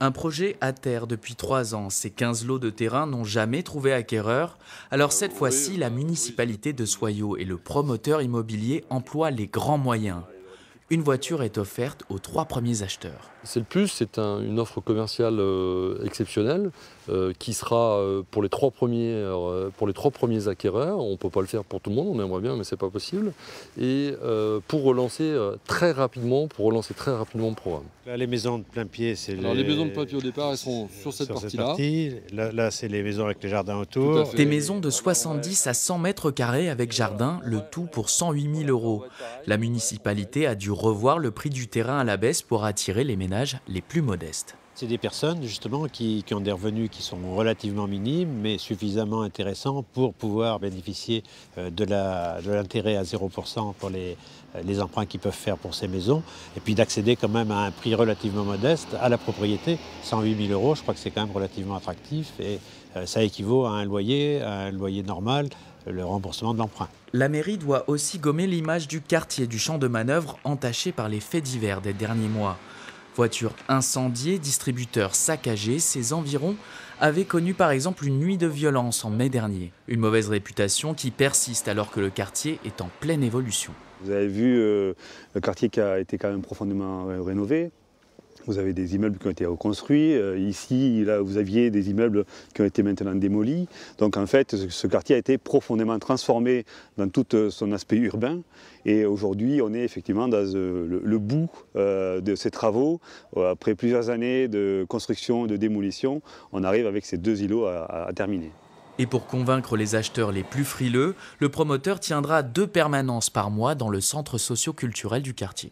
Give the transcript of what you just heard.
Un projet à terre depuis 3 ans. Ces 15 lots de terrain n'ont jamais trouvé acquéreur. Alors cette fois-ci, la municipalité de Soyaux et le promoteur immobilier emploient les grands moyens. Une voiture est offerte aux 3 premiers acheteurs. C'est le plus, c'est une offre commerciale exceptionnelle qui sera pour les trois premiers acquéreurs. On ne peut pas le faire pour tout le monde, on aimerait bien, mais ce n'est pas possible. Et pour relancer très rapidement le programme. Là, les maisons de plein pied, c'est les maisons de plein pied au départ, elles seront sur cette partie-là. Là, c'est les maisons avec les jardins autour. Des maisons de 70 à 100 mètres carrés avec jardin, le tout pour 108 000 €. La municipalité a dû revoir le prix du terrain à la baisse pour attirer les ménages les plus modestes. C'est des personnes justement qui ont des revenus qui sont relativement minimes mais suffisamment intéressants pour pouvoir bénéficier de l'intérêt à 0% pour les emprunts qu'ils peuvent faire pour ces maisons et puis d'accéder quand même à un prix relativement modeste à la propriété. 108 000 €, je crois que c'est quand même relativement attractif et ça équivaut à un loyer normal, le remboursement de l'emprunt. La mairie doit aussi gommer l'image du quartier du champ de manœuvre entaché par les faits divers des derniers mois. Voitures incendiées, distributeurs saccagés, ces environs avaient connu par exemple une nuit de violence en mai dernier. Une mauvaise réputation qui persiste alors que le quartier est en pleine évolution. Vous avez vu le quartier qui a été quand même profondément rénové. Vous avez des immeubles qui ont été reconstruits. Ici, là, vous aviez des immeubles qui ont été maintenant démolis. Donc en fait, ce quartier a été profondément transformé dans tout son aspect urbain. Et aujourd'hui, on est effectivement dans le bout de ces travaux. Après plusieurs années de construction, de démolition, on arrive avec ces 2 îlots à terminer. Et pour convaincre les acheteurs les plus frileux, le promoteur tiendra 2 permanences par mois dans le centre socio-culturel du quartier.